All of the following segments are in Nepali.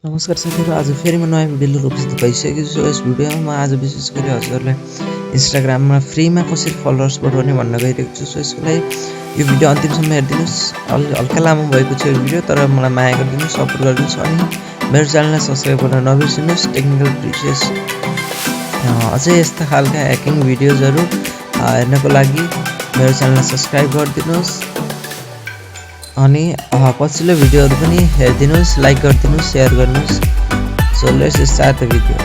नमस्कार साथीहरु, आज फेरि म नयाँ भिडियो लिएर उपस्थित भइसकेको छु। यस भिडियोमा म आज विशेष गरी हजुरहरुलाई इन्स्टाग्राममा फ्रीमा कसरी फलोअर्स बढाउने भन्न गइरहेको छु। सो यसको लागि यो भिडियो अन्तिमसम्म हेरिदिनुस्। हल्का लामो भएको छ यो भिडियो, तर मलाई माया गरिदिनुस्, सपोर्ट गरिदिनुस् अनि मेरो च्यानललाई सब्स्क्राइब गर्न नबिर्सिनुस्। टेक्निकल प्रिसेस अझै यस्ता खालका ह्याकिङ भिडियोजहरु हेर्नको लागि मेरो च्यानललाई सब्स्क्राइब गरिदिनुस् अनि पछिल्लो भिडियोहरु पनि हेरिदिनुस्, लाइक गरिदिनुस्, शेयर गर्नुस्। So let's start the video.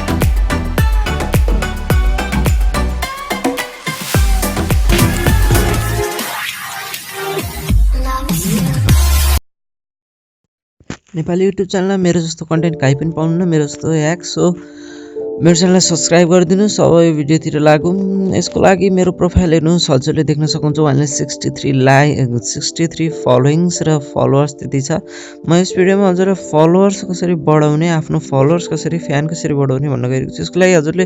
Nepali YouTube च्यानलमा मेरो जस्तो कन्टेन्ट काहीँ पनि पाउनुहुन्न, मेरो जस्तो ह्याक। सो मेरो च्यानललाई सब्स्क्राइब गरिदिनुस्। अब यो भिडियोतिर लागौँ। यसको लागि मेरो प्रोफाइल हेर्नुस्, हजुरले देख्न सक्नुहुन्छ उहाँले 63 फलोइङ्स र फलोअर्स त्यति छ। म यस भिडियोमा हजुरलाई फलोअर्स कसरी बढाउने, आफ्नो फलोअर्स कसरी फ्यान कसरी बढाउने भन्न गइरहेको छु। यसको लागि हजुरले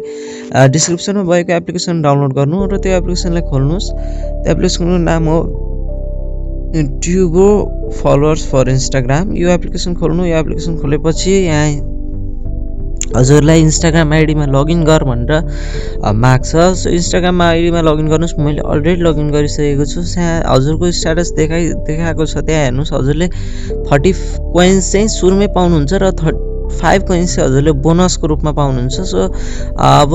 डिस्क्रिप्सनमा भएको एप्लिकेसन डाउनलोड गर्नु र त्यो एप्लिकेसनलाई खोल्नुस्। त्यो एप्लिकेसनको नाम हो ट्युबो फलोअर्स फर इन्स्टाग्राम। यो एप्लिकेसन खोल्नु। यो एप्लिकेसन खोलेपछि यहाँ हजुरलाई इन्स्टाग्राम आइडीमा लगइन गर भनेर माग्छ। सो इन्स्टाग्राम आइडीमा लगइन गर्नुस्। मैले अलरेडी लगइन गरिसकेको छु। यहाँ हजुरको स्ट्याटस देखाएको छ, त्यहाँ हेर्नुस्। हजुरले 30 कोइन्स चाहिँ सुरुमै पाउनुहुन्छ र 5 कोइन्स चाहिँ हजुरले बोनसको रूपमा पाउनुहुन्छ। सो अब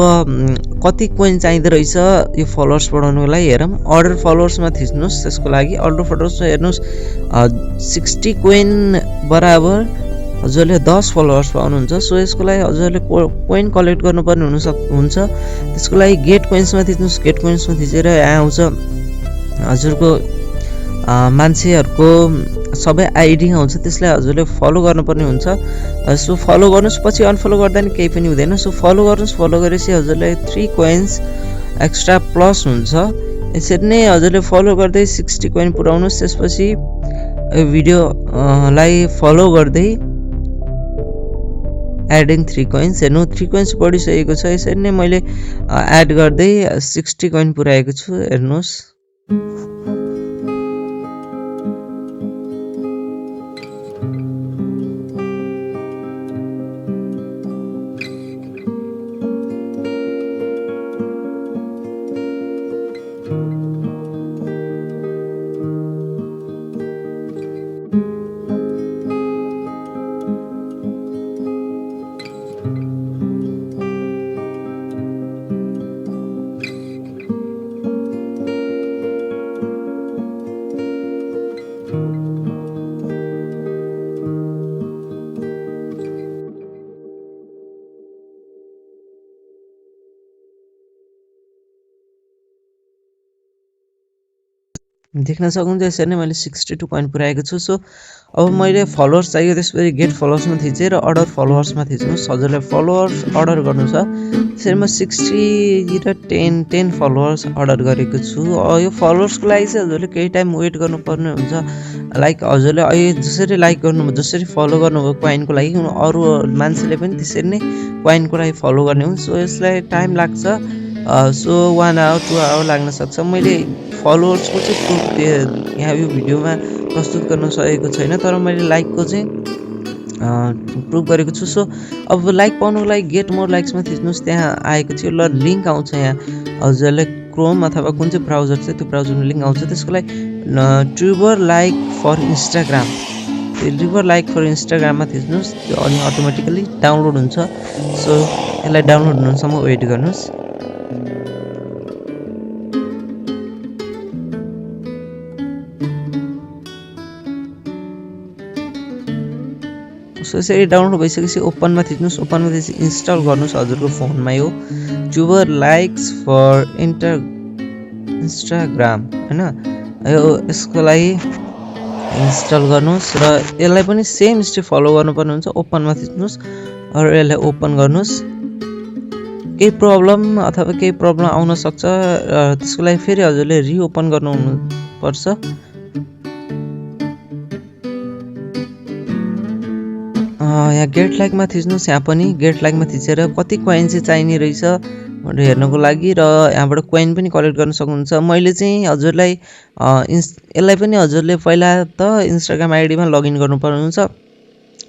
कति कोइन चाहिँदो रहेछ यो फलोअर्स बढाउनको लागि हेरौँ। अर्डर फलोअर्समा थिच्नुस्। त्यसको लागि अर्डर फलोअर्समा हेर्नुस्, 60 कोइन बराबर हजुरले 10 फलोअर्स पाउनुहुन्छ। सो यसको लागि हजुरले कोइन कलेक्ट गर्नुपर्ने हुन्छ। त्यसको लागि गेट कोइन्समा थिच्नुस्। गेट कोइन्समा थिचेर यहाँ आउँछ हजुरको मान्छेहरूको सबै आइडी आउँछ, त्यसलाई हजुरले फलो गर्नुपर्ने हुन्छ। सो फलो गर्नुस्, पछि अनफलो गर्दा नि केही पनि हुँदैन। सो फलो गर्नुस्। फलो गरेपछि हजुरलाई 3 कोइन्स एक्स्ट्रा प्लस हुन्छ। यसरी नै हजुरले फलो गर्दै 60 कोइन पुऱ्याउनुस्। त्यसपछि यो भिडियोलाई फलो गर्दै एडिङ 3 कोइन्स हेर्नु, 3 कोइन्स बढिसकेको छ। यसरी नै मैले एड गर्दै 60 कोइन पुऱ्याएको छु, हेर्नुस्। देख्न सक्नुहुन्छ यसरी नै मैले 62 कोइन पुऱ्याएको छु। सो अब मैले फलोअर्स चाहियो, त्यसपछि गेट फलोअर्समा थिचेर अर्डर फलोअर्समा थिच्नुहोस्। हजुरलाई फलोअर्स अर्डर गर्नु छ। त्यसरी म 60 र 10 फलोअर्स अर्डर गरेको छु। यो फलोअर्सको लागि चाहिँ हजुरले केही टाइम वेट गर्नुपर्ने हुन्छ। लाइक हजुरले अहिले जसरी लाइक गर्नुभयो, जसरी फलो गर्नुभयो कोइनको लागि, अरू मान्छेले पनि त्यसरी नै कोइनको लागि फलो गर्ने हुन्। सो यसलाई टाइम लाग्छ। सो 1 आवर 2 आवर लाग्न सक्छ। मैले फलोअर्सको चाहिँ प्रुफ यहाँ यो भिडियोमा प्रस्तुत गर्न सकेको छैन, तर मैले लाइकको चाहिँ प्रुफ गरेको छु। सो अब लाइक पाउनुको लागि गेट मोर लाइक्समा थिच्नुहोस्। त्यहाँ आएको थियो, ल लिङ्क आउँछ यहाँ हजुरलाई क्रोम अथवा कुन चाहिँ ब्राउजर छ त्यो ब्राउजरमा लिङ्क आउँछ। त्यसको लागि tuber like for Instagram, tuber like for इन्स्टाग्राममा थिच्नुहोस् अनि अटोमेटिकली डाउनलोड हुन्छ। सो यसलाई डाउनलोड हुनुसम्म वेट गर्नुहोस्। सो यसरी डाउनलोड भइसकेपछि ओपनमा थिच्नुहोस्। ओपनमा थिचेपछि इन्स्टल गर्नुहोस् हजुरको फोनमा यो ट्युबर लाइक्स फर इन्स्टाग्राम हैन। यो यसको लागि इन्स्टल गर्नुहोस् र यसलाई पनि सेम स्टेप फलो गर्नुपर्ने हुन्छ। ओपनमा थिच्नुहोस् र यसलाई ओपन गर्नुहोस्। केही प्रब्लम आउन सक्छ, त्यसको लागि फेरि हजुरले रिओपन गर्नु पर्छ। यहाँ गेट लाइकमा थिच्नुहोस्। यहाँ पनि गेट लाइकमा थिचेर कति कोइन चाहिँ चाहिने रहेछ भनेर हेर्नको लागि र यहाँबाट कोइन पनि कलेक्ट गर्न सक्नुहुन्छ। मैले चाहिँ हजुरलाई यसलाई पनि हजुरले पहिला त इन्स्टाग्राम आइडीमा लगइन गर्नुपर्ने हुन्छ।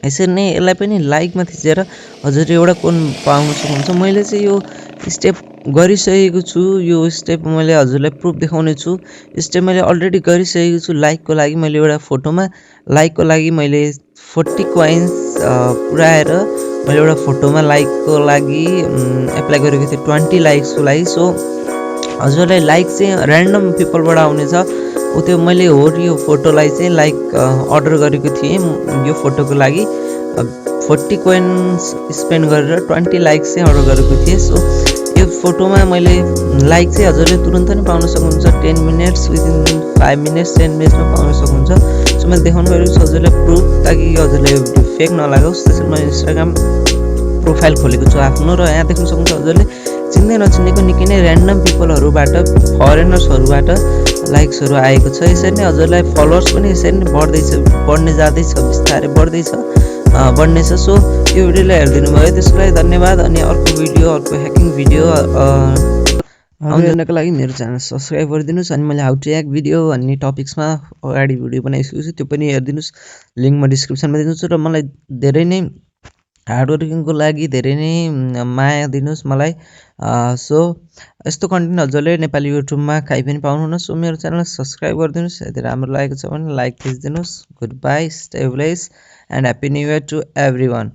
यसरी नै यसलाई पनि लाइकमा थिचेर हजुर एउटा कोन पाउन सक्नुहुन्छ। मैले चाहिँ यो स्टेप गरिसकेको छु, यो स्टेप मैले हजुरलाई प्रुफ देखाउने छु। स्टेप मैले अलरेडी गरिसकेको छु लाइकको लागि। मैले एउटा फोटोमा लाइकको लागि मैले 40 कोइन्स पुऱ्याएर मैले एउटा फोटोमा लाइकको लागि एप्लाई गरेको थिएँ 20 लाइक्सको लागि। सो हजुरलाई लाइक चाहिँ ऱ्यान्डम पिपलबाट आउनेछ। त्यो मैले हो यो फोटोलाई चाहिँ लाइक अर्डर गरेको थिएँ यो फोटोको लागि 40 कोइन्स स्पेन्ड गरेर 20 लाइक्स चाहिँ अर्डर गरेको थिएँ। सो यो फोटोमा मैले लाइक चाहिँ हजुरले तुरन्त नै पाउन सक्नुहुन्छ 10 मिनट्स विदिन 5 मिनट्स 10 मिनट्समा पाउन सक्नुहुन्छ। सो मैले देखाउनु गरेको छु हजुरलाई प्रुफ, ताकि हजुरले फेक नलागोस्। त्यसरी मैले इन्स्टाग्राम प्रोफाइल खोलेको छु आफ्नो, र यहाँ देख्न सक्नुहुन्छ हजुरले चिन्दै नचिनेको निकै नै ऱ्यान्डम पिपलहरूबाट फरेनर्सहरूबाट लाइक्सहरू आएको छ। यसरी नै हजुरलाई फलोवर्स पनि यसरी नै बढ्ने जाँदैछ, बिस्तारै बढ्नेछ। सो यो भिडियोलाई हेरिदिनु भयो त्यसको लागि धन्यवाद। अनि अर्को ह्याकिङ भिडियो आउनको लागि मेरो च्यानल सब्सक्राइब गरिदिनुहोस्। अनि मैले हाउ टु ह्याक भिडियो भन्ने टपिक्समा अगाडि भिडियो बनाइसकेको छु, त्यो पनि हेरिदिनुहोस्। लिङ्क म डिस्क्रिप्सनमा दिन्छु। र मलाई धेरै नै हार्डवर्किङको लागि धेरै नै माया दिनुहोस् मलाई। सो यस्तो कन्टेन्ट हजुरले नेपाली युट्युबमा काहीँ पनि पाउनुहुन्न। सो मेरो च्यानल सब्सक्राइब गरिदिनुहोस्। यदि राम्रो लागेको छ भने लाइक थिचिदिनुहोस्। Goodbye, stay blessed and happy new year to every one.